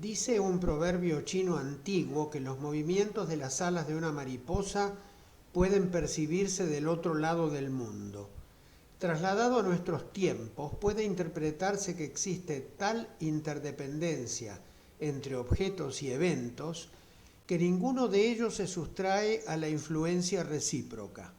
Dice un proverbio chino antiguo que los movimientos de las alas de una mariposa pueden percibirse del otro lado del mundo. Trasladado a nuestros tiempos, puede interpretarse que existe tal interdependencia entre objetos y eventos que ninguno de ellos se sustrae a la influencia recíproca.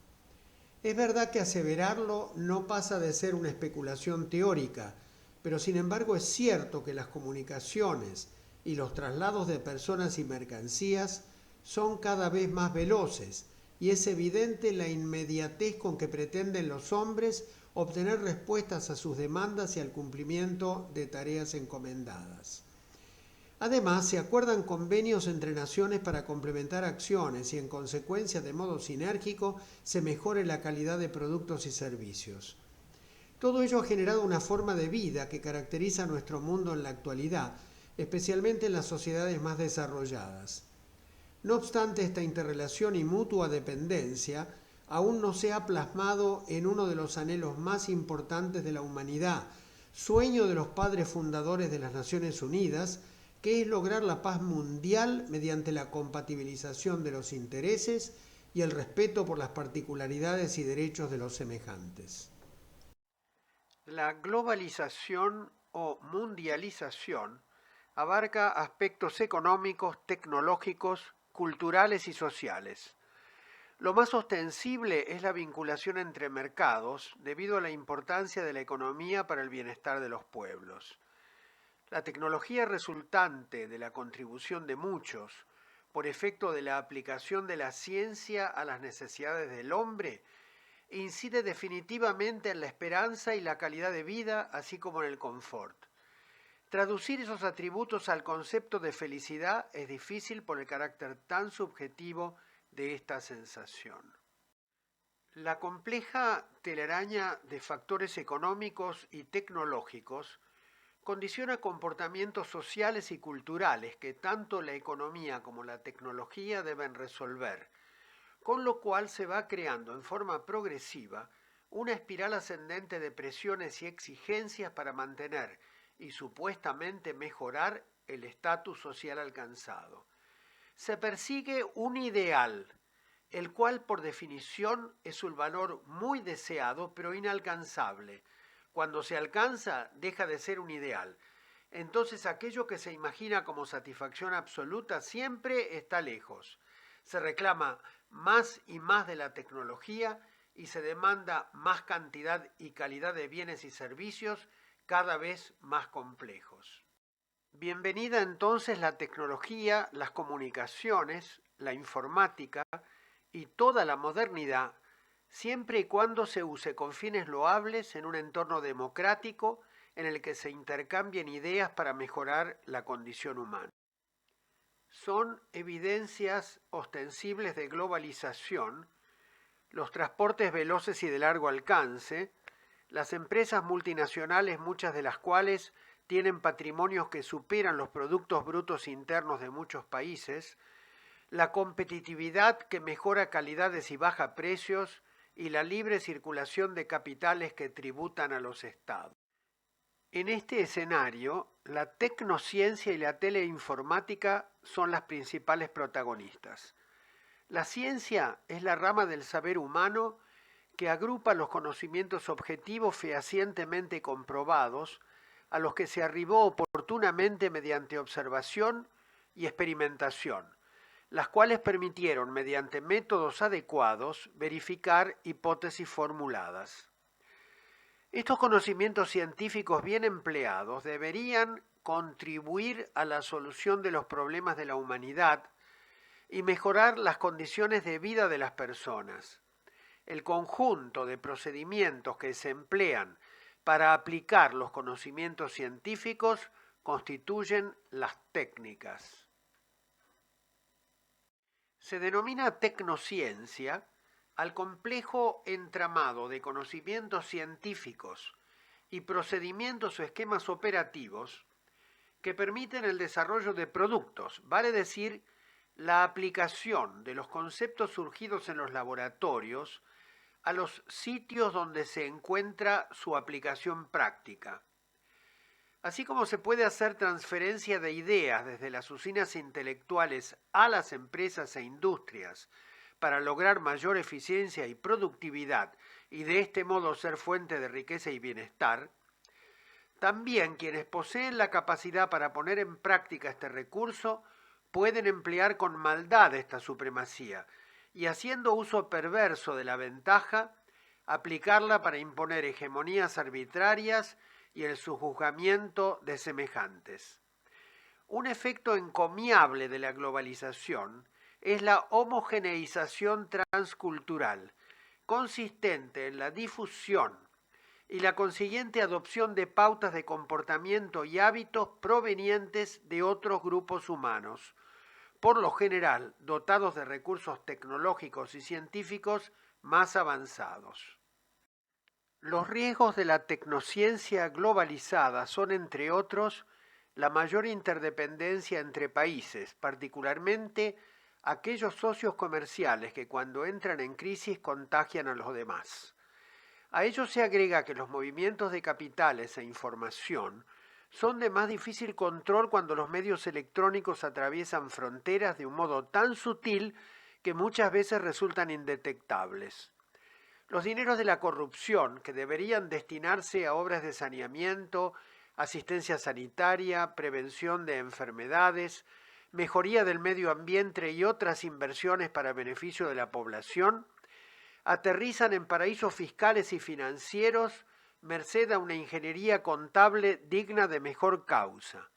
Es verdad que aseverarlo no pasa de ser una especulación teórica, pero sin embargo es cierto que las comunicaciones y los traslados de personas y mercancías son cada vez más veloces y es evidente la inmediatez con que pretenden los hombres obtener respuestas a sus demandas y al cumplimiento de tareas encomendadas. Además, se acuerdan convenios entre naciones para complementar acciones y, en consecuencia, de modo sinérgico, se mejore la calidad de productos y servicios. Todo ello ha generado una forma de vida que caracteriza nuestro mundo en la actualidad, especialmente en las sociedades más desarrolladas. No obstante, esta interrelación y mutua dependencia aún no se ha plasmado en uno de los anhelos más importantes de la humanidad, sueño de los padres fundadores de las Naciones Unidas, que es lograr la paz mundial mediante la compatibilización de los intereses y el respeto por las particularidades y derechos de los semejantes. La globalización o mundialización abarca aspectos económicos, tecnológicos, culturales y sociales. Lo más ostensible es la vinculación entre mercados debido a la importancia de la economía para el bienestar de los pueblos. La tecnología resultante de la contribución de muchos, por efecto de la aplicación de la ciencia a las necesidades del hombre, incide definitivamente en la esperanza y la calidad de vida, así como en el confort. Traducir esos atributos al concepto de felicidad es difícil por el carácter tan subjetivo de esta sensación. La compleja telaraña de factores económicos y tecnológicos condiciona comportamientos sociales y culturales que tanto la economía como la tecnología deben resolver, con lo cual se va creando en forma progresiva una espiral ascendente de presiones y exigencias para mantener y supuestamente mejorar el estatus social alcanzado. Se persigue un ideal, el cual por definición es un valor muy deseado pero inalcanzable. Cuando se alcanza, deja de ser un ideal. Entonces aquello que se imagina como satisfacción absoluta siempre está lejos. Se reclama más y más de la tecnología y se demanda más cantidad y calidad de bienes y servicios cada vez más complejos. Bienvenida entonces la tecnología, las comunicaciones, la informática y toda la modernidad, siempre y cuando se use con fines loables en un entorno democrático en el que se intercambien ideas para mejorar la condición humana. Son evidencias ostensibles de globalización, los transportes veloces y de largo alcance, las empresas multinacionales, muchas de las cuales tienen patrimonios que superan los productos brutos internos de muchos países, la competitividad que mejora calidades y baja precios y la libre circulación de capitales que tributan a los estados. En este escenario, la tecnociencia y la teleinformática son las principales protagonistas. La ciencia es la rama del saber humano que agrupa los conocimientos objetivos fehacientemente comprobados a los que se arribó oportunamente mediante observación y experimentación, las cuales permitieron, mediante métodos adecuados, verificar hipótesis formuladas. Estos conocimientos científicos bien empleados deberían contribuir a la solución de los problemas de la humanidad y mejorar las condiciones de vida de las personas. El conjunto de procedimientos que se emplean para aplicar los conocimientos científicos constituyen las técnicas. Se denomina tecnociencia al complejo entramado de conocimientos científicos y procedimientos o esquemas operativos que permiten el desarrollo de productos, vale decir, la aplicación de los conceptos surgidos en los laboratorios a los sitios donde se encuentra su aplicación práctica. Así como se puede hacer transferencia de ideas desde las usinas intelectuales a las empresas e industrias para lograr mayor eficiencia y productividad y de este modo ser fuente de riqueza y bienestar, también quienes poseen la capacidad para poner en práctica este recurso pueden emplear con maldad esta supremacía y, haciendo uso perverso de la ventaja, aplicarla para imponer hegemonías arbitrarias y el sojuzgamiento de semejantes. Un efecto encomiable de la globalización es la homogeneización transcultural, consistente en la difusión y la consiguiente adopción de pautas de comportamiento y hábitos provenientes de otros grupos humanos, por lo general dotados de recursos tecnológicos y científicos más avanzados. Los riesgos de la tecnociencia globalizada son, entre otros, la mayor interdependencia entre países, particularmente aquellos socios comerciales que cuando entran en crisis contagian a los demás. A ello se agrega que los movimientos de capitales e información son de más difícil control cuando los medios electrónicos atraviesan fronteras de un modo tan sutil que muchas veces resultan indetectables. Los dineros de la corrupción, que deberían destinarse a obras de saneamiento, asistencia sanitaria, prevención de enfermedades, mejoría del medio ambiente y otras inversiones para beneficio de la población, aterrizan en paraísos fiscales y financieros merced a una ingeniería contable digna de mejor causa.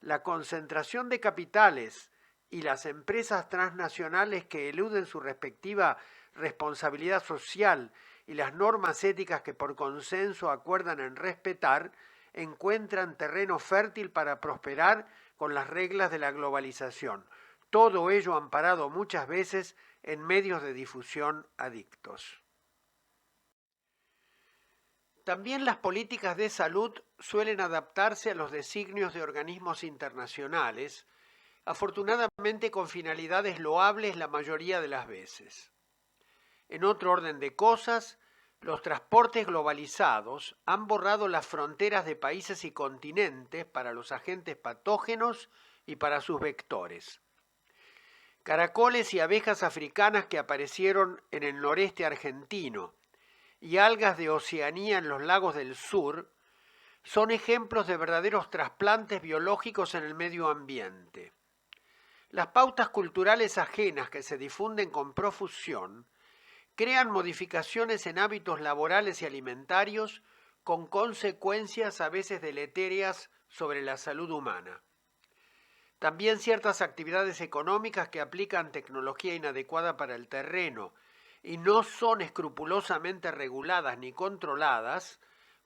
La concentración de capitales y las empresas transnacionales que eluden su respectiva responsabilidad social y las normas éticas que por consenso acuerdan en respetar, encuentran terreno fértil para prosperar con las reglas de la globalización. Todo ello amparado muchas veces en medios de difusión adictos. También las políticas de salud suelen adaptarse a los designios de organismos internacionales, afortunadamente con finalidades loables la mayoría de las veces. En otro orden de cosas, los transportes globalizados han borrado las fronteras de países y continentes para los agentes patógenos y para sus vectores. Caracoles y abejas africanas que aparecieron en el noreste argentino y algas de Oceanía en los lagos del sur son ejemplos de verdaderos trasplantes biológicos en el medio ambiente. Las pautas culturales ajenas que se difunden con profusión crean modificaciones en hábitos laborales y alimentarios con consecuencias a veces deletéreas sobre la salud humana. También ciertas actividades económicas que aplican tecnología inadecuada para el terreno y no son escrupulosamente reguladas ni controladas,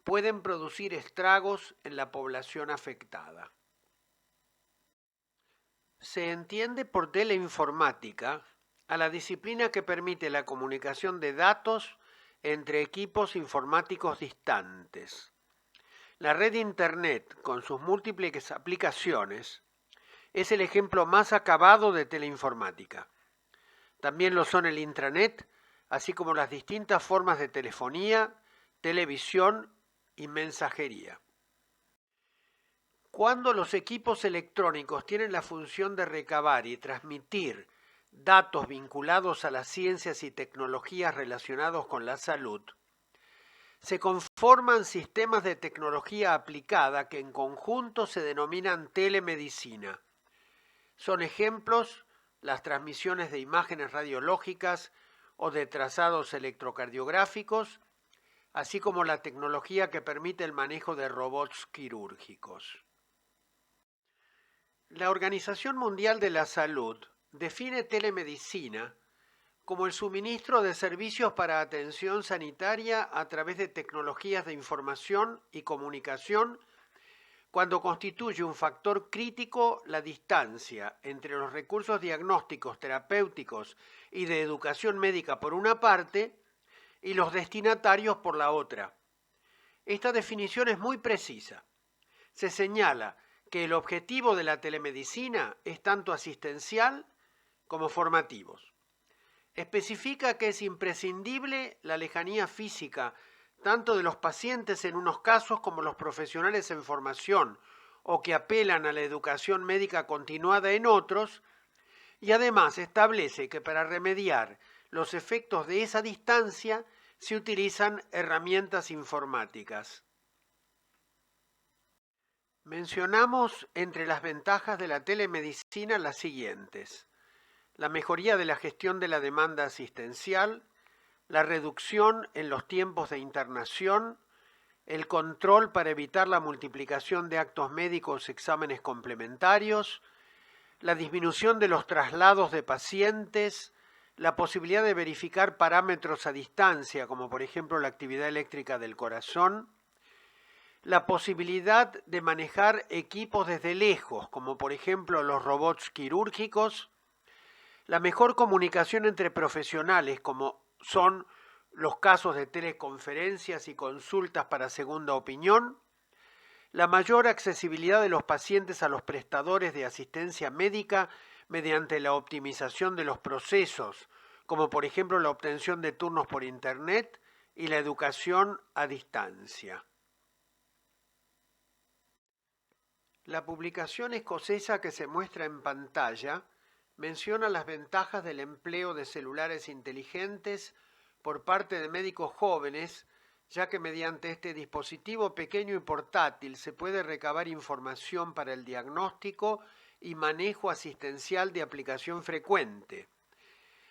pueden producir estragos en la población afectada. Se entiende por teleinformática a la disciplina que permite la comunicación de datos entre equipos informáticos distantes. La red de Internet, con sus múltiples aplicaciones, es el ejemplo más acabado de teleinformática. También lo son el intranet, así como las distintas formas de telefonía, televisión y mensajería. Cuando los equipos electrónicos tienen la función de recabar y transmitir datos vinculados a las ciencias y tecnologías relacionados con la salud, se conforman sistemas de tecnología aplicada que en conjunto se denominan telemedicina. Son ejemplos las transmisiones de imágenes radiológicas o de trazados electrocardiográficos, así como la tecnología que permite el manejo de robots quirúrgicos. La Organización Mundial de la Salud define telemedicina como el suministro de servicios para atención sanitaria a través de tecnologías de información y comunicación cuando constituye un factor crítico la distancia entre los recursos diagnósticos, terapéuticos y de educación médica por una parte y los destinatarios por la otra. Esta definición es muy precisa. Se señala que el objetivo de la telemedicina es tanto asistencial como formativos. Especifica que es imprescindible la lejanía física tanto de los pacientes en unos casos como los profesionales en formación o que apelan a la educación médica continuada en otros, y además establece que para remediar los efectos de esa distancia se utilizan herramientas informáticas. Mencionamos entre las ventajas de la telemedicina las siguientes: la mejoría de la gestión de la demanda asistencial, la reducción en los tiempos de internación, el control para evitar la multiplicación de actos médicos, exámenes complementarios, la disminución de los traslados de pacientes, la posibilidad de verificar parámetros a distancia, como por ejemplo la actividad eléctrica del corazón, la posibilidad de manejar equipos desde lejos, como por ejemplo los robots quirúrgicos, la mejor comunicación entre profesionales, como son los casos de teleconferencias y consultas para segunda opinión, la mayor accesibilidad de los pacientes a los prestadores de asistencia médica mediante la optimización de los procesos, como por ejemplo la obtención de turnos por Internet y la educación a distancia. La publicación escocesa que se muestra en pantalla menciona las ventajas del empleo de celulares inteligentes por parte de médicos jóvenes, ya que mediante este dispositivo pequeño y portátil se puede recabar información para el diagnóstico y manejo asistencial de aplicación frecuente.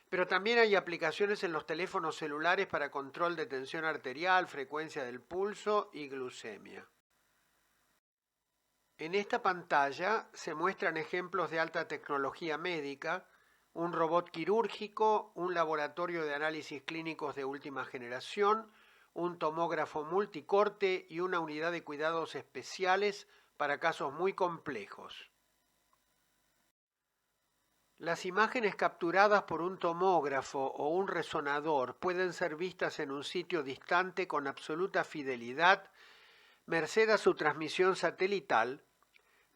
Pero también hay aplicaciones en los teléfonos celulares para control de tensión arterial, frecuencia del pulso y glucemia. En esta pantalla se muestran ejemplos de alta tecnología médica, un robot quirúrgico, un laboratorio de análisis clínicos de última generación, un tomógrafo multicorte y una unidad de cuidados especiales para casos muy complejos. Las imágenes capturadas por un tomógrafo o un resonador pueden ser vistas en un sitio distante con absoluta fidelidad, merced a su transmisión satelital,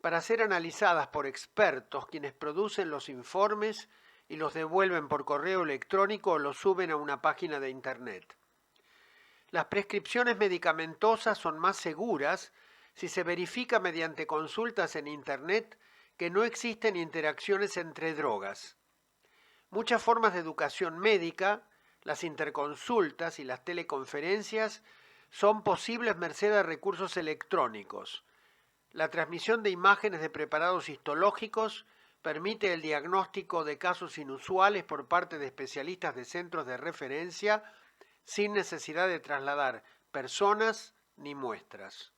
para ser analizadas por expertos quienes producen los informes y los devuelven por correo electrónico o los suben a una página de Internet. Las prescripciones medicamentosas son más seguras si se verifica mediante consultas en Internet que no existen interacciones entre drogas. Muchas formas de educación médica, las interconsultas y las teleconferencias son posibles merced a recursos electrónicos. La transmisión de imágenes de preparados histológicos permite el diagnóstico de casos inusuales por parte de especialistas de centros de referencia sin necesidad de trasladar personas ni muestras.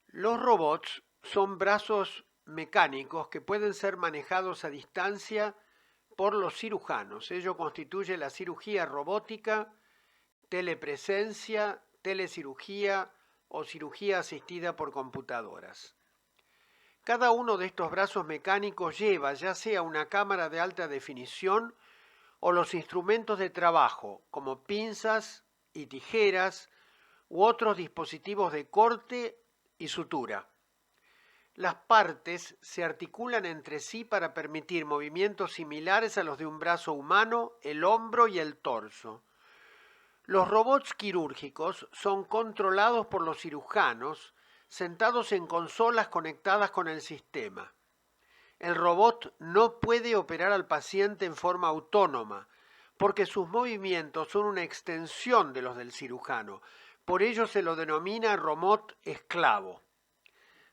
Los robots son brazos mecánicos que pueden ser manejados a distancia por los cirujanos. Ello constituye la cirugía robótica, telepresencia, telecirugía o cirugía asistida por computadoras. Cada uno de estos brazos mecánicos lleva ya sea una cámara de alta definición o los instrumentos de trabajo, como pinzas y tijeras u otros dispositivos de corte y sutura. Las partes se articulan entre sí para permitir movimientos similares a los de un brazo humano, el hombro y el torso. Los robots quirúrgicos son controlados por los cirujanos sentados en consolas conectadas con el sistema. El robot no puede operar al paciente en forma autónoma, porque sus movimientos son una extensión de los del cirujano. Por ello se lo denomina robot esclavo.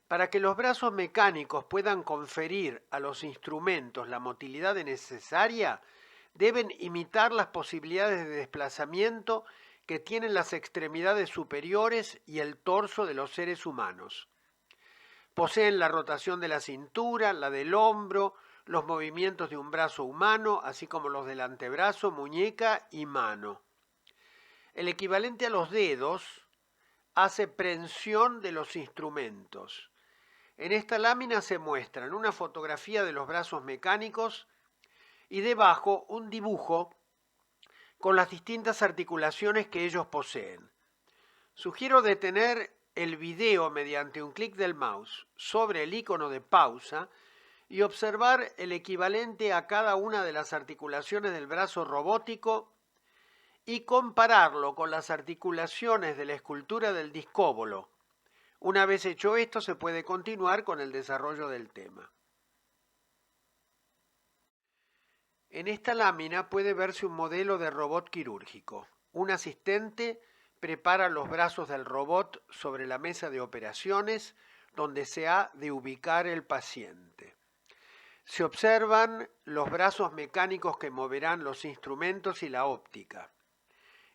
Para que los brazos mecánicos puedan conferir a los instrumentos la motilidad necesaria, deben imitar las posibilidades de desplazamiento que tienen las extremidades superiores y el torso de los seres humanos. Poseen la rotación de la cintura, la del hombro, los movimientos de un brazo humano, así como los del antebrazo, muñeca y mano. El equivalente a los dedos hace prensión de los instrumentos. En esta lámina se muestran una fotografía de los brazos mecánicos y debajo un dibujo con las distintas articulaciones que ellos poseen. Sugiero detener el video mediante un clic del mouse sobre el icono de pausa y observar el equivalente a cada una de las articulaciones del brazo robótico y compararlo con las articulaciones de la escultura del discóbolo. Una vez hecho esto, se puede continuar con el desarrollo del tema. En esta lámina puede verse un modelo de robot quirúrgico. Un asistente prepara los brazos del robot sobre la mesa de operaciones donde se ha de ubicar el paciente. Se observan los brazos mecánicos que moverán los instrumentos y la óptica.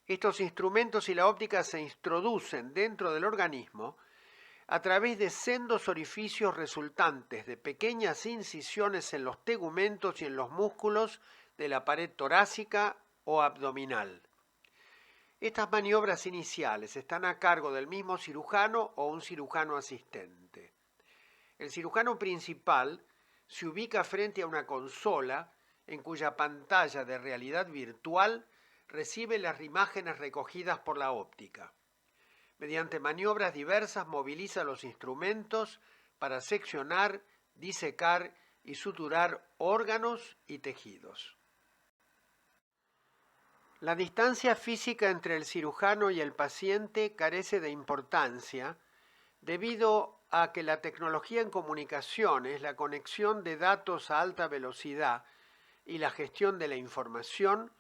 Estos instrumentos y la óptica se introducen dentro del organismo a través de sendos orificios resultantes de pequeñas incisiones en los tegumentos y en los músculos de la pared torácica o abdominal. Estas maniobras iniciales están a cargo del mismo cirujano o un cirujano asistente. El cirujano principal se ubica frente a una consola en cuya pantalla de realidad virtual recibe las imágenes recogidas por la óptica. Mediante maniobras diversas moviliza los instrumentos para seccionar, disecar y suturar órganos y tejidos. La distancia física entre el cirujano y el paciente carece de importancia debido a que la tecnología en comunicaciones, la conexión de datos a alta velocidad y la gestión de la información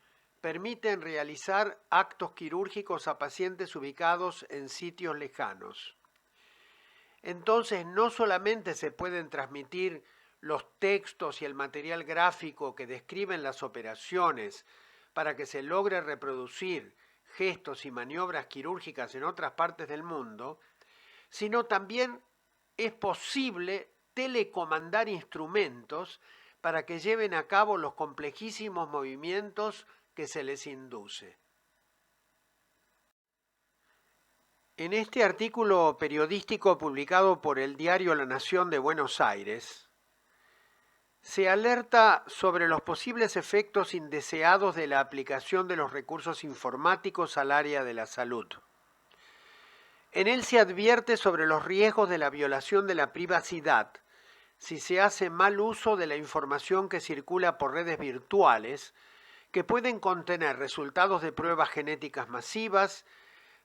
permiten realizar actos quirúrgicos a pacientes ubicados en sitios lejanos. Entonces, no solamente se pueden transmitir los textos y el material gráfico que describen las operaciones para que se logre reproducir gestos y maniobras quirúrgicas en otras partes del mundo, sino también es posible telecomandar instrumentos para que lleven a cabo los complejísimos movimientos que se les induce. En este artículo periodístico publicado por el diario La Nación de Buenos Aires, se alerta sobre los posibles efectos indeseados de la aplicación de los recursos informáticos al área de la salud. En él se advierte sobre los riesgos de la violación de la privacidad si se hace mal uso de la información que circula por redes virtuales, que pueden contener resultados de pruebas genéticas masivas,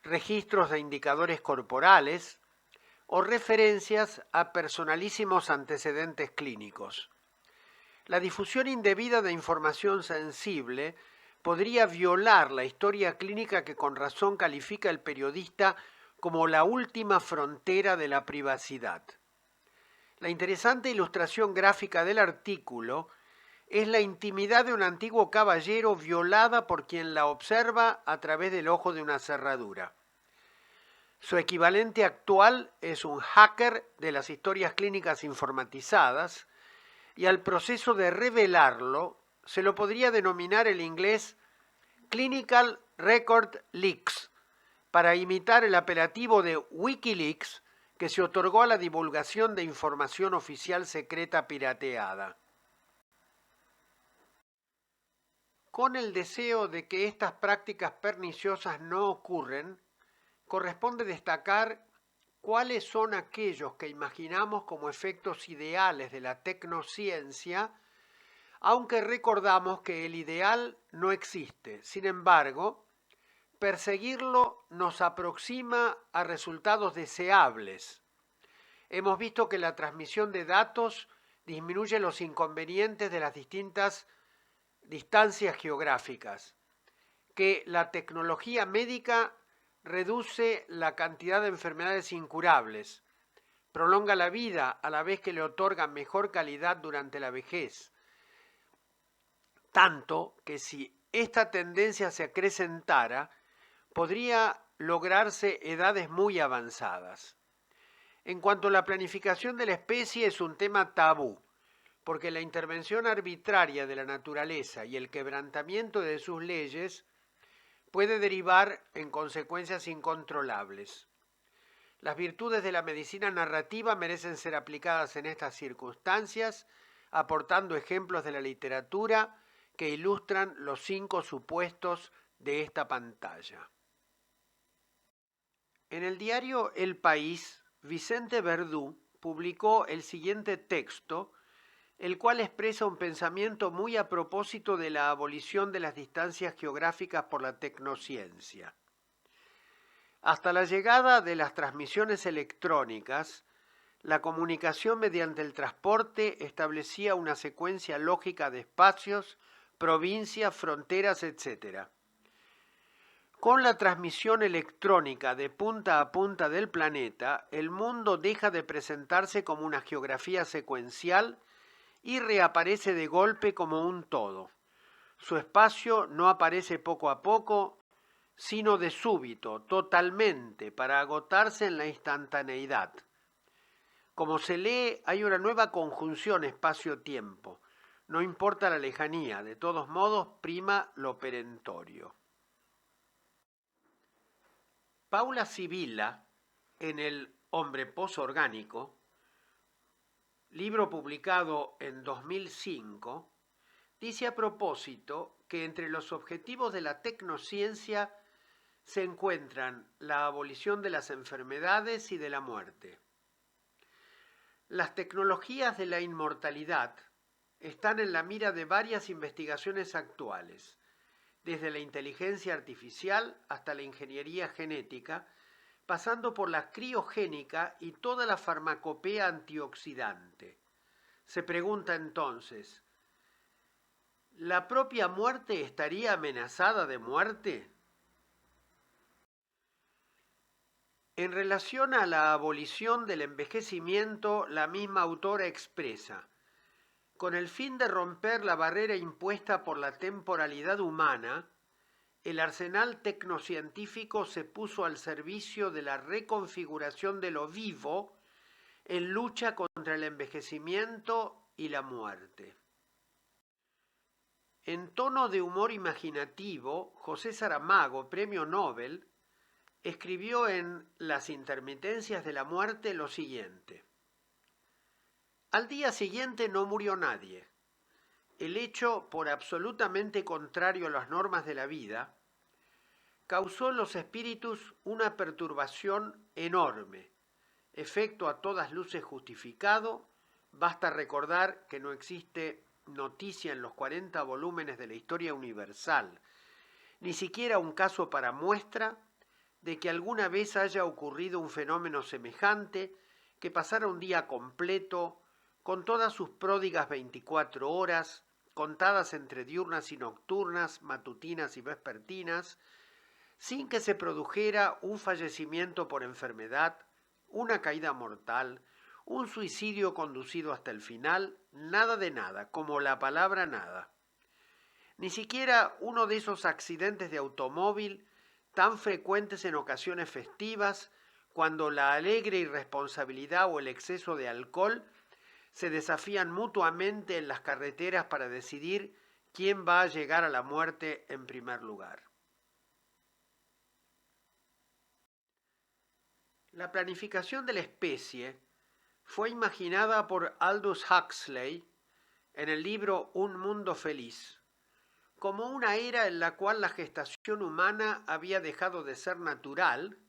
registros de indicadores corporales o referencias a personalísimos antecedentes clínicos. La difusión indebida de información sensible podría violar la historia clínica que con razón califica el periodista como la última frontera de la privacidad. La interesante ilustración gráfica del artículo es la intimidad de un antiguo caballero violada por quien la observa a través del ojo de una cerradura. Su equivalente actual es un hacker de las historias clínicas informatizadas, y al proceso de revelarlo se lo podría denominar el inglés Clinical Record Leaks, para imitar el apelativo de Wikileaks que se otorgó a la divulgación de información oficial secreta pirateada. Con el deseo de que estas prácticas perniciosas no ocurren, corresponde destacar cuáles son aquellos que imaginamos como efectos ideales de la tecnociencia, aunque recordamos que el ideal no existe. Sin embargo, perseguirlo nos aproxima a resultados deseables. Hemos visto que la transmisión de datos disminuye los inconvenientes de las distintas distancias geográficas, que la tecnología médica reduce la cantidad de enfermedades incurables, prolonga la vida a la vez que le otorga mejor calidad durante la vejez, tanto que si esta tendencia se acrecentara, podría lograrse edades muy avanzadas. En cuanto a la planificación de la especie, es un tema tabú, porque la intervención arbitraria de la naturaleza y el quebrantamiento de sus leyes puede derivar en consecuencias incontrolables. Las virtudes de la medicina narrativa merecen ser aplicadas en estas circunstancias, aportando ejemplos de la literatura que ilustran los 5 supuestos de esta pantalla. En el diario El País, Vicente Verdú publicó el siguiente texto el cual expresa un pensamiento muy a propósito de la abolición de las distancias geográficas por la tecnociencia. Hasta la llegada de las transmisiones electrónicas, la comunicación mediante el transporte establecía una secuencia lógica de espacios, provincias, fronteras, etc. Con la transmisión electrónica de punta a punta del planeta, el mundo deja de presentarse como una geografía secuencial y reaparece de golpe como un todo. Su espacio no aparece poco a poco, sino de súbito, totalmente, para agotarse en la instantaneidad. Como se lee, hay una nueva conjunción espacio-tiempo. No importa la lejanía, de todos modos prima lo perentorio. Paula Sibilla, en El hombre posorgánico, libro publicado en 2005, dice a propósito que entre los objetivos de la tecnociencia se encuentran la abolición de las enfermedades y de la muerte. Las tecnologías de la inmortalidad están en la mira de varias investigaciones actuales, desde la inteligencia artificial hasta la ingeniería genética, pasando por la criogénica y toda la farmacopea antioxidante. Se pregunta entonces, ¿la propia muerte estaría amenazada de muerte? En relación a la abolición del envejecimiento, la misma autora expresa, con el fin de romper la barrera impuesta por la temporalidad humana, el arsenal tecnocientífico se puso al servicio de la reconfiguración de lo vivo en lucha contra el envejecimiento y la muerte. En tono de humor imaginativo, José Saramago, premio Nobel, escribió en Las intermitencias de la muerte lo siguiente. Al día siguiente no murió nadie. El hecho, por absolutamente contrario a las normas de la vida, causó en los espíritus una perturbación enorme, efecto a todas luces justificado. Basta recordar que no existe noticia en los 40 volúmenes de la historia universal, ni siquiera un caso para muestra de que alguna vez haya ocurrido un fenómeno semejante que pasara un día completo, con todas sus pródigas 24 horas, contadas entre diurnas y nocturnas, matutinas y vespertinas, sin que se produjera un fallecimiento por enfermedad, una caída mortal, un suicidio conducido hasta el final, nada de nada, como la palabra nada. Ni siquiera uno de esos accidentes de automóvil tan frecuentes en ocasiones festivas, cuando la alegre irresponsabilidad o el exceso de alcohol se desafían mutuamente en las carreteras para decidir quién va a llegar a la muerte en primer lugar. La planificación de la especie fue imaginada por Aldous Huxley en el libro Un mundo feliz, como una era en la cual la gestación humana había dejado de ser natural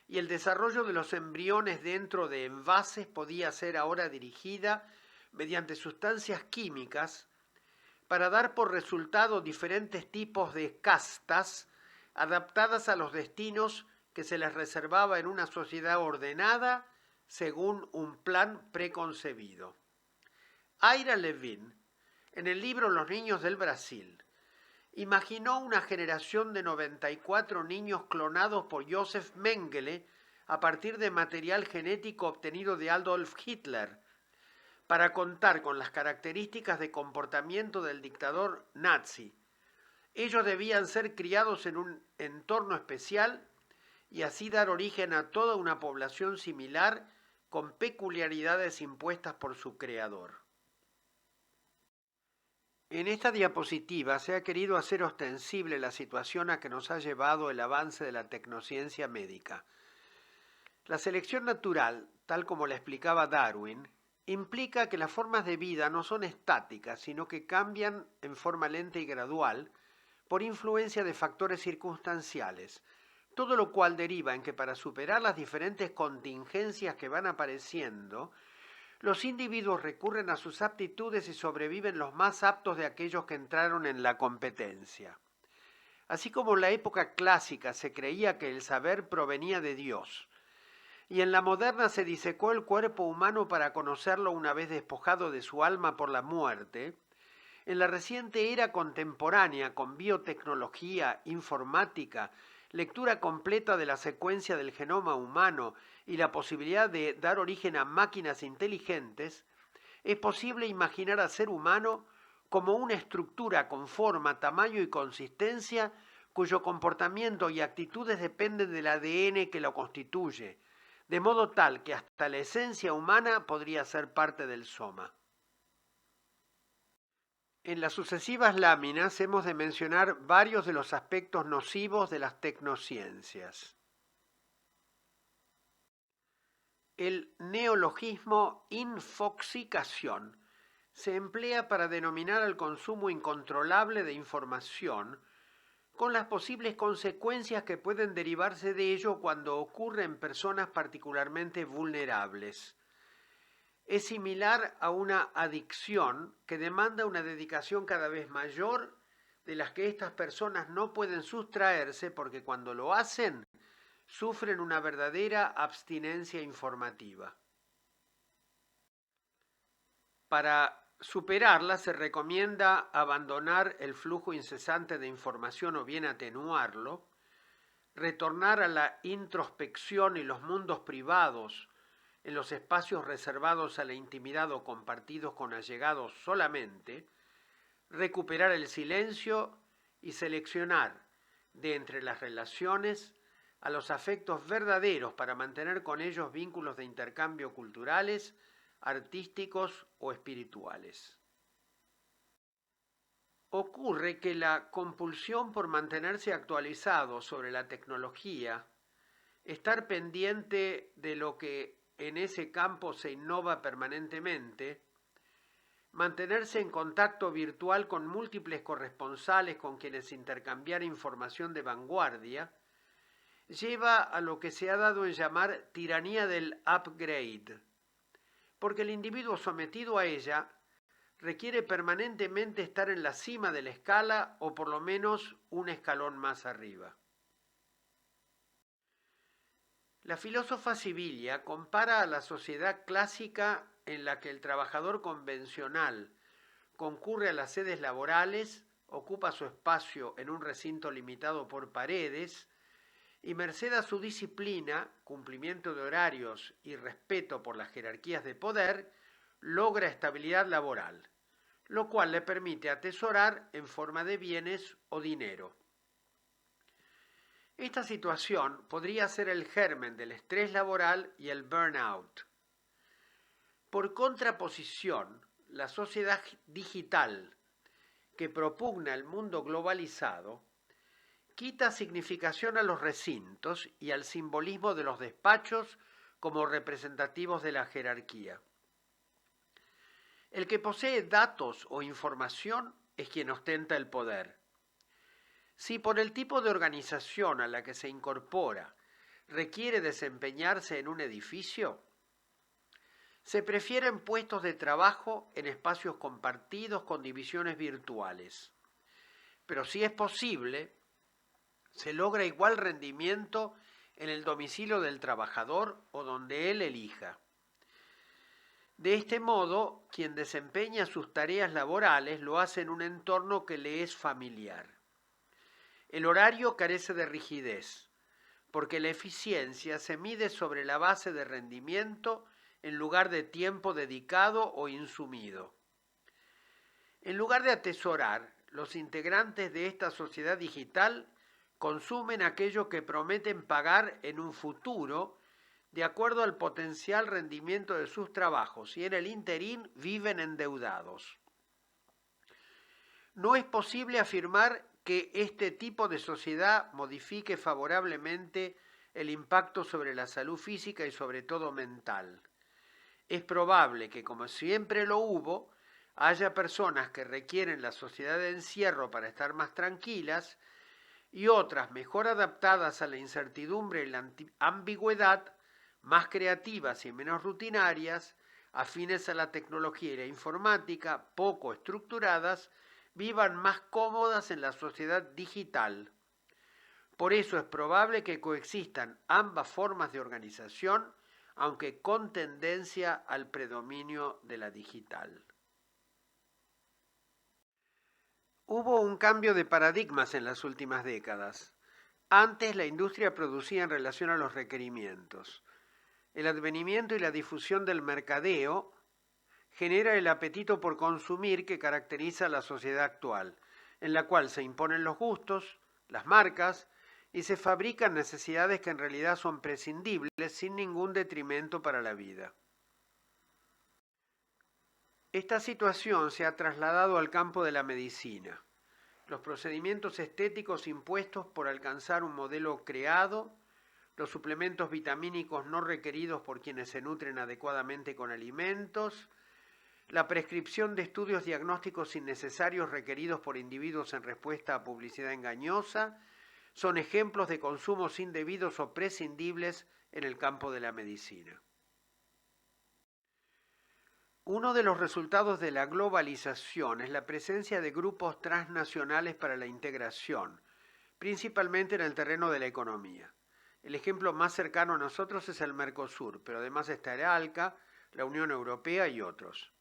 y el desarrollo de los embriones dentro de envases podía ser ahora dirigida mediante sustancias químicas para dar por resultado diferentes tipos de castas adaptadas a los destinos que se les reservaba en una sociedad ordenada según un plan preconcebido. Ira Levin, en el libro Los niños del Brasil, imaginó una generación de 94 niños clonados por Joseph Mengele a partir de material genético obtenido de Adolf Hitler, para contar con las características de comportamiento del dictador nazi. Ellos debían ser criados en un entorno especial y así dar origen a toda una población similar con peculiaridades impuestas por su creador. En esta diapositiva se ha querido hacer ostensible la situación a que nos ha llevado el avance de la tecnociencia médica. La selección natural, tal como la explicaba Darwin, implica que las formas de vida no son estáticas, sino que cambian en forma lenta y gradual por influencia de factores circunstanciales, todo lo cual deriva en que para superar las diferentes contingencias que van apareciendo, Los individuos recurren a sus aptitudes y sobreviven los más aptos de aquellos que entraron en la competencia. Así como en la época clásica se creía que el saber provenía de Dios, y en la moderna se disecó el cuerpo humano para conocerlo una vez despojado de su alma por la muerte, en la reciente era contemporánea, con biotecnología, informática, lectura completa de la secuencia del genoma humano y la posibilidad de dar origen a máquinas inteligentes, es posible imaginar al ser humano como una estructura con forma, tamaño y consistencia cuyo comportamiento y actitudes dependen del ADN que lo constituye, de modo tal que hasta la esencia humana podría ser parte del soma. En las sucesivas láminas hemos de mencionar varios de los aspectos nocivos de las tecnociencias. El neologismo infoxicación se emplea para denominar al consumo incontrolable de información, con las posibles consecuencias que pueden derivarse de ello cuando ocurre en personas particularmente vulnerables. Es similar a una adicción que demanda una dedicación cada vez mayor, de las que estas personas no pueden sustraerse porque cuando lo hacen sufren una verdadera abstinencia informativa. Para superarla se recomienda abandonar el flujo incesante de información o bien atenuarlo, retornar a la introspección y los mundos privados en los espacios reservados a la intimidad o compartidos con allegados solamente, recuperar el silencio y seleccionar de entre las relaciones a los afectos verdaderos para mantener con ellos vínculos de intercambio culturales, artísticos o espirituales. Ocurre que la compulsión por mantenerse actualizado sobre la tecnología, estar pendiente de lo que en ese campo se innova permanentemente, mantenerse en contacto virtual con múltiples corresponsales con quienes intercambiar información de vanguardia, lleva a lo que se ha dado en llamar tiranía del upgrade, porque el individuo sometido a ella requiere permanentemente estar en la cima de la escala o por lo menos un escalón más arriba. La filósofa Sibilia compara a la sociedad clásica en la que el trabajador convencional concurre a las sedes laborales, ocupa su espacio en un recinto limitado por paredes y merced a su disciplina, cumplimiento de horarios y respeto por las jerarquías de poder, logra estabilidad laboral, lo cual le permite atesorar en forma de bienes o dinero. Esta situación podría ser el germen del estrés laboral y el burnout. Por contraposición, la sociedad digital que propugna el mundo globalizado quita significación a los recintos y al simbolismo de los despachos como representativos de la jerarquía. El que posee datos o información es quien ostenta el poder. Si por el tipo de organización a la que se incorpora requiere desempeñarse en un edificio, se prefieren puestos de trabajo en espacios compartidos con divisiones virtuales. Pero si es posible, se logra igual rendimiento en el domicilio del trabajador o donde él elija. De este modo, quien desempeña sus tareas laborales lo hace en un entorno que le es familiar. El horario carece de rigidez, porque la eficiencia se mide sobre la base de rendimiento en lugar de tiempo dedicado o insumido. En lugar de atesorar, los integrantes de esta sociedad digital consumen aquello que prometen pagar en un futuro de acuerdo al potencial rendimiento de sus trabajos y en el interín viven endeudados. No es posible afirmar que este tipo de sociedad modifique favorablemente el impacto sobre la salud física y sobre todo mental. Es probable que, como siempre lo hubo, haya personas que requieren la sociedad de encierro para estar más tranquilas y otras mejor adaptadas a la incertidumbre y la ambigüedad, más creativas y menos rutinarias, afines a la tecnología y la informática, poco estructuradas, vivan más cómodas en la sociedad digital. Por eso es probable que coexistan ambas formas de organización, aunque con tendencia al predominio de la digital. Hubo un cambio de paradigmas en las últimas décadas. Antes la industria producía en relación a los requerimientos. El advenimiento y la difusión del mercadeo genera el apetito por consumir que caracteriza a la sociedad actual, en la cual se imponen los gustos, las marcas, y se fabrican necesidades que en realidad son prescindibles sin ningún detrimento para la vida. Esta situación se ha trasladado al campo de la medicina. Los procedimientos estéticos impuestos por alcanzar un modelo creado, los suplementos vitamínicos no requeridos por quienes se nutren adecuadamente con alimentos, la prescripción de estudios diagnósticos innecesarios requeridos por individuos en respuesta a publicidad engañosa, son ejemplos de consumos indebidos o prescindibles en el campo de la medicina. Uno de los resultados de la globalización es la presencia de grupos transnacionales para la integración, principalmente en el terreno de la economía. El ejemplo más cercano a nosotros es el Mercosur, pero además está el ALCA, la Unión Europea y otros.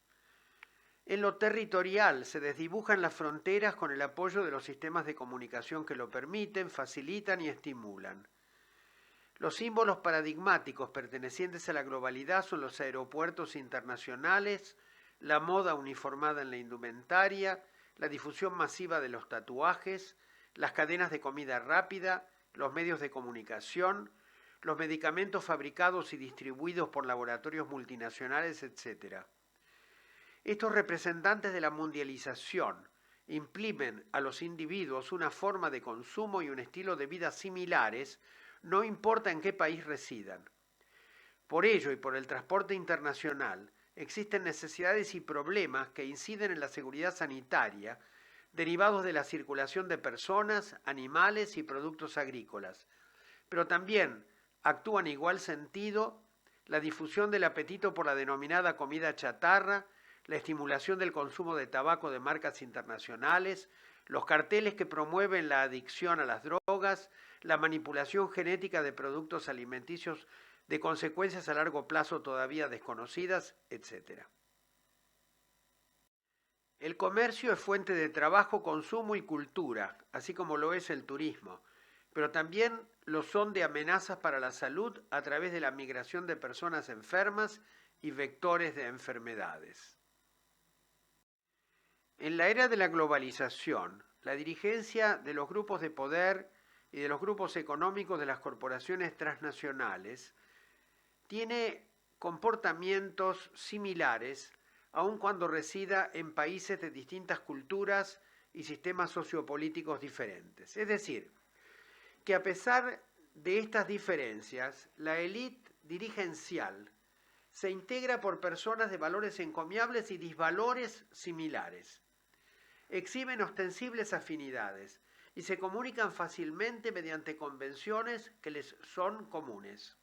En lo territorial se desdibujan las fronteras con el apoyo de los sistemas de comunicación que lo permiten, facilitan y estimulan. Los símbolos paradigmáticos pertenecientes a la globalidad son los aeropuertos internacionales, la moda uniformada en la indumentaria, la difusión masiva de los tatuajes, las cadenas de comida rápida, los medios de comunicación, los medicamentos fabricados y distribuidos por laboratorios multinacionales, etc. Estos representantes de la mundialización imprimen a los individuos una forma de consumo y un estilo de vida similares, no importa en qué país residan. Por ello y por el transporte internacional, existen necesidades y problemas que inciden en la seguridad sanitaria, derivados de la circulación de personas, animales y productos agrícolas. Pero también actúa en igual sentido la difusión del apetito por la denominada comida chatarra, la estimulación del consumo de tabaco de marcas internacionales, los carteles que promueven la adicción a las drogas, la manipulación genética de productos alimenticios de consecuencias a largo plazo todavía desconocidas, etc. El comercio es fuente de trabajo, consumo y cultura, así como lo es el turismo, pero también lo son de amenazas para la salud a través de la migración de personas enfermas y vectores de enfermedades. En la era de la globalización, la dirigencia de los grupos de poder y de los grupos económicos de las corporaciones transnacionales tiene comportamientos similares aun cuando resida en países de distintas culturas y sistemas sociopolíticos diferentes. Es decir, que a pesar de estas diferencias, la élite dirigencial se integra por personas de valores encomiables y disvalores similares. Exhiben ostensibles afinidades y se comunican fácilmente mediante convenciones que les son comunes.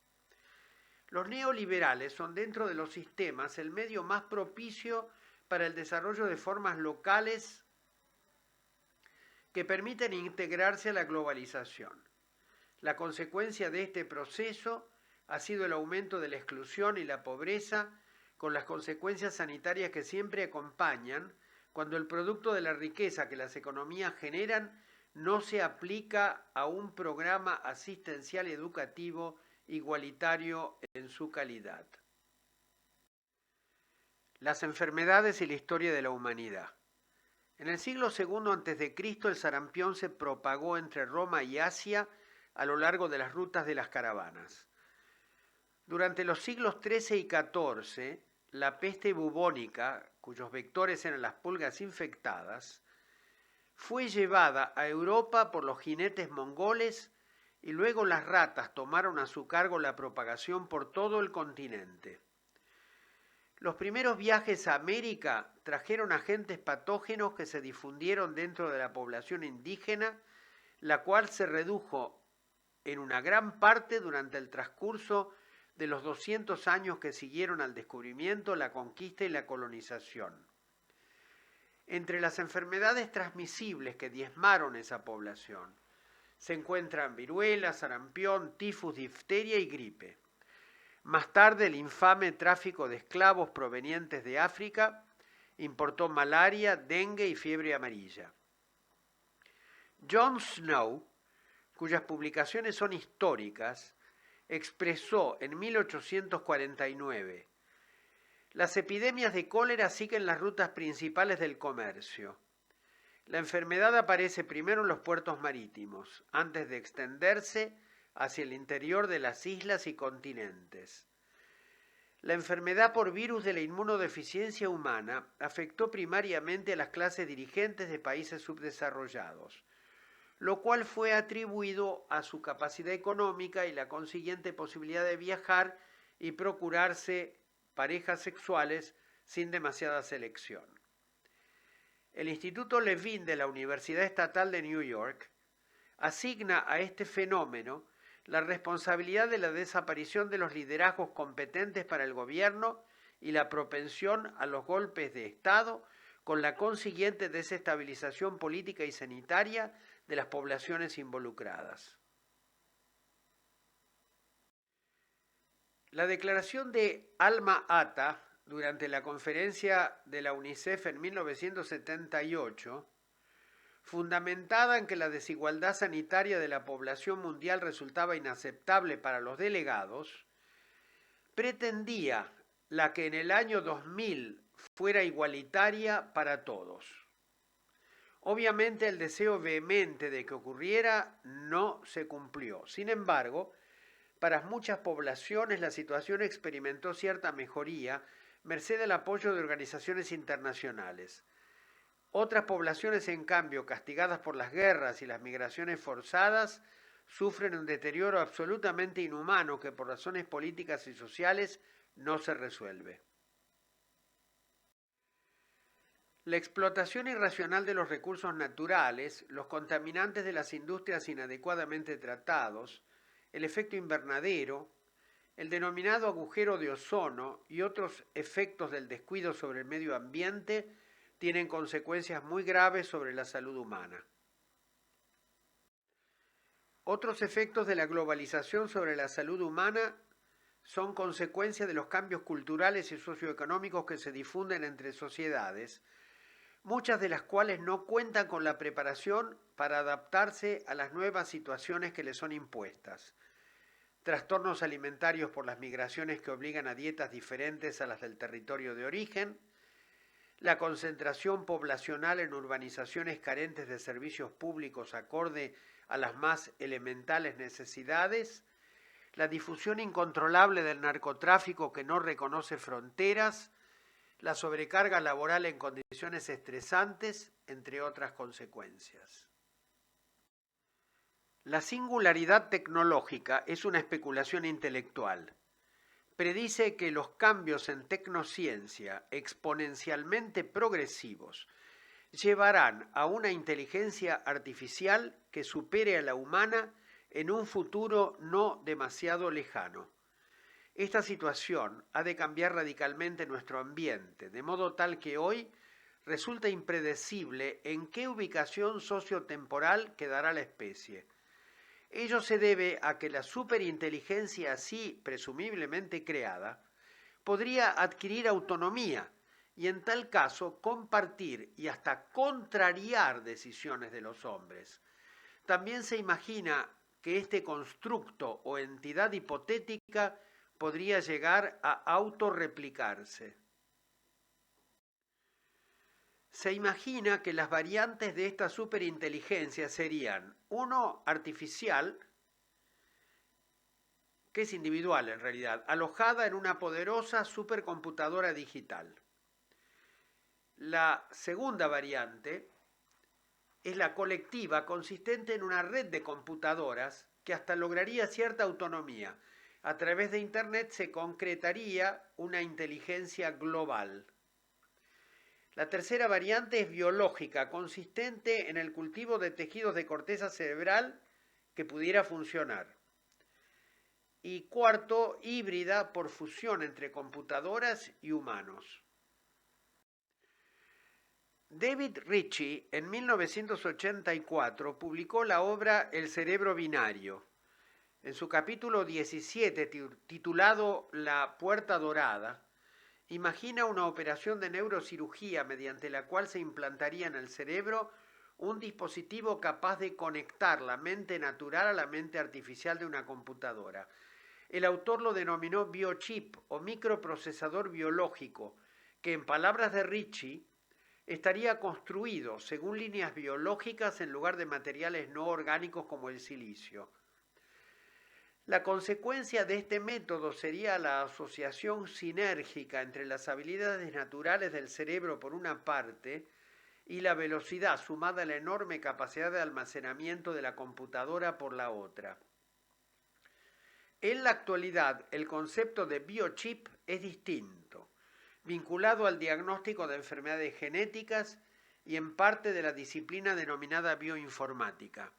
Los neoliberales son dentro de los sistemas el medio más propicio para el desarrollo de formas locales que permiten integrarse a la globalización. La consecuencia de este proceso ha sido el aumento de la exclusión y la pobreza, con las consecuencias sanitarias que siempre acompañan cuando el producto de la riqueza que las economías generan no se aplica a un programa asistencial educativo igualitario en su calidad. Las enfermedades y la historia de la humanidad. En el siglo II a.C., el sarampión se propagó entre Roma y Asia a lo largo de las rutas de las caravanas. Durante los siglos XIII y XIV, la peste bubónica, cuyos vectores eran las pulgas infectadas, fue llevada a Europa por los jinetes mongoles y luego las ratas tomaron a su cargo la propagación por todo el continente. Los primeros viajes a América trajeron agentes patógenos que se difundieron dentro de la población indígena, la cual se redujo en una gran parte durante el transcurso de los 200 años que siguieron al descubrimiento, la conquista y la colonización. Entre las enfermedades transmisibles que diezmaron esa población se encuentran viruela, sarampión, tifus, difteria y gripe. Más tarde, el infame tráfico de esclavos provenientes de África importó malaria, dengue y fiebre amarilla. John Snow, cuyas publicaciones son históricas, expresó en 1849: las epidemias de cólera siguen las rutas principales del comercio. La enfermedad aparece primero en los puertos marítimos, antes de extenderse hacia el interior de las islas y continentes. La enfermedad por virus de la inmunodeficiencia humana afectó primariamente a las clases dirigentes de países subdesarrollados, lo cual fue atribuido a su capacidad económica y la consiguiente posibilidad de viajar y procurarse parejas sexuales sin demasiada selección. El Instituto Levine de la Universidad Estatal de New York asigna a este fenómeno la responsabilidad de la desaparición de los liderazgos competentes para el gobierno y la propensión a los golpes de Estado, con la consiguiente desestabilización política y sanitaria de las poblaciones involucradas. La declaración de Alma-Ata durante la conferencia de la UNICEF en 1978, fundamentada en que la desigualdad sanitaria de la población mundial resultaba inaceptable para los delegados, pretendía la que en el año 2000 fuera igualitaria para todos. Obviamente el deseo vehemente de que ocurriera no se cumplió. Sin embargo, para muchas poblaciones la situación experimentó cierta mejoría merced al apoyo de organizaciones internacionales. Otras poblaciones, en cambio, castigadas por las guerras y las migraciones forzadas, sufren un deterioro absolutamente inhumano que por razones políticas y sociales no se resuelve. La explotación irracional de los recursos naturales, los contaminantes de las industrias inadecuadamente tratados, el efecto invernadero, el denominado agujero de ozono y otros efectos del descuido sobre el medio ambiente tienen consecuencias muy graves sobre la salud humana. Otros efectos de la globalización sobre la salud humana son consecuencia de los cambios culturales y socioeconómicos que se difunden entre sociedades, muchas de las cuales no cuentan con la preparación para adaptarse a las nuevas situaciones que les son impuestas. Trastornos alimentarios por las migraciones que obligan a dietas diferentes a las del territorio de origen, la concentración poblacional en urbanizaciones carentes de servicios públicos acorde a las más elementales necesidades, la difusión incontrolable del narcotráfico que no reconoce fronteras, la sobrecarga laboral en condiciones estresantes, entre otras consecuencias. La singularidad tecnológica es una especulación intelectual. Predice que los cambios en tecnociencia exponencialmente progresivos llevarán a una inteligencia artificial que supere a la humana en un futuro no demasiado lejano. Esta situación ha de cambiar radicalmente nuestro ambiente, de modo tal que hoy resulta impredecible en qué ubicación sociotemporal quedará la especie. Ello se debe a que la superinteligencia así presumiblemente creada podría adquirir autonomía y en tal caso compartir y hasta contrariar decisiones de los hombres. También se imagina que este constructo o entidad hipotética podría llegar a autorreplicarse. Se imagina que las variantes de esta superinteligencia serían, uno, artificial, que es individual en realidad, alojada en una poderosa supercomputadora digital. La segunda variante es la colectiva, consistente en una red de computadoras que hasta lograría cierta autonomía. A través de Internet se concretaría una inteligencia global. La tercera variante es biológica, consistente en el cultivo de tejidos de corteza cerebral que pudiera funcionar. y cuarto, híbrida por fusión entre computadoras y humanos. David Ritchie en 1984 publicó la obra El cerebro binario. En su capítulo 17, titulado La puerta dorada, imagina una operación de neurocirugía mediante la cual se implantaría en el cerebro un dispositivo capaz de conectar la mente natural a la mente artificial de una computadora. El autor lo denominó biochip o microprocesador biológico, que en palabras de Ritchie estaría construido según líneas biológicas en lugar de materiales no orgánicos como el silicio. La consecuencia de este método sería la asociación sinérgica entre las habilidades naturales del cerebro por una parte y la velocidad sumada a la enorme capacidad de almacenamiento de la computadora por la otra. En la actualidad, el concepto de biochip es distinto, vinculado al diagnóstico de enfermedades genéticas y en parte de la disciplina denominada bioinformática.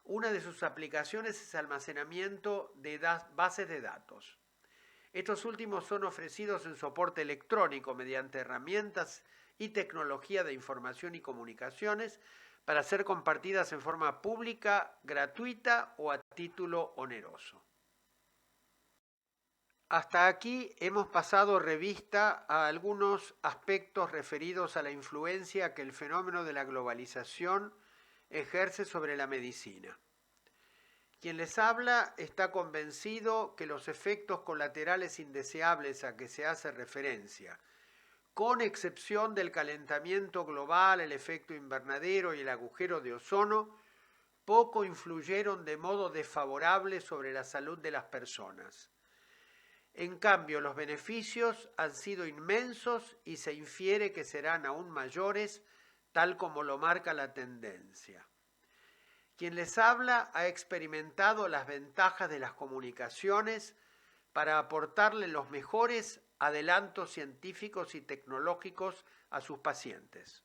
Una de sus aplicaciones es almacenamiento de bases de datos. Estos últimos son ofrecidos en soporte electrónico mediante herramientas y tecnología de información y comunicaciones para ser compartidas en forma pública, gratuita o a título oneroso. Hasta aquí hemos pasado revista a algunos aspectos referidos a la influencia que el fenómeno de la globalización ejerce sobre la medicina. Quien les habla está convencido que los efectos colaterales indeseables a que se hace referencia, con excepción del calentamiento global, el efecto invernadero y el agujero de ozono, poco influyeron de modo desfavorable sobre la salud de las personas. En cambio, los beneficios han sido inmensos y se infiere que serán aún mayores, tal como lo marca la tendencia. Quien les habla ha experimentado las ventajas de las comunicaciones para aportarle los mejores adelantos científicos y tecnológicos a sus pacientes.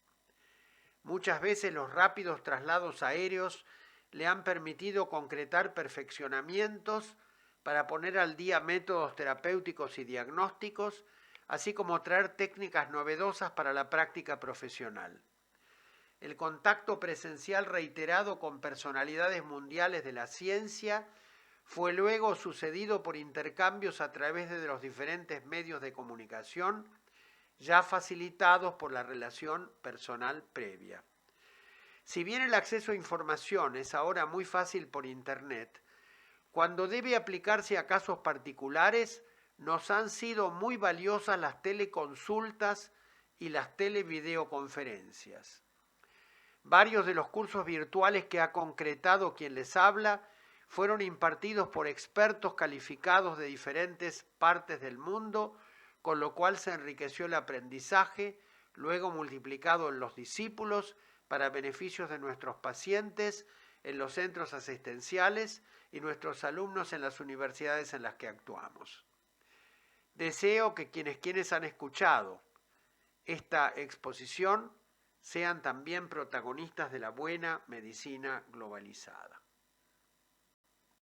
Muchas veces los rápidos traslados aéreos le han permitido concretar perfeccionamientos para poner al día métodos terapéuticos y diagnósticos, así como traer técnicas novedosas para la práctica profesional. El contacto presencial reiterado con personalidades mundiales de la ciencia fue luego sucedido por intercambios a través de los diferentes medios de comunicación, ya facilitados por la relación personal previa. Si bien el acceso a información es ahora muy fácil por Internet, cuando debe aplicarse a casos particulares, nos han sido muy valiosas las teleconsultas y las televideoconferencias. Varios de los cursos virtuales que ha concretado quien les habla fueron impartidos por expertos calificados de diferentes partes del mundo, con lo cual se enriqueció el aprendizaje, luego multiplicado en los discípulos para beneficios de nuestros pacientes en los centros asistenciales y nuestros alumnos en las universidades en las que actuamos. Deseo que quienes han escuchado esta exposición sean también protagonistas de la buena medicina globalizada.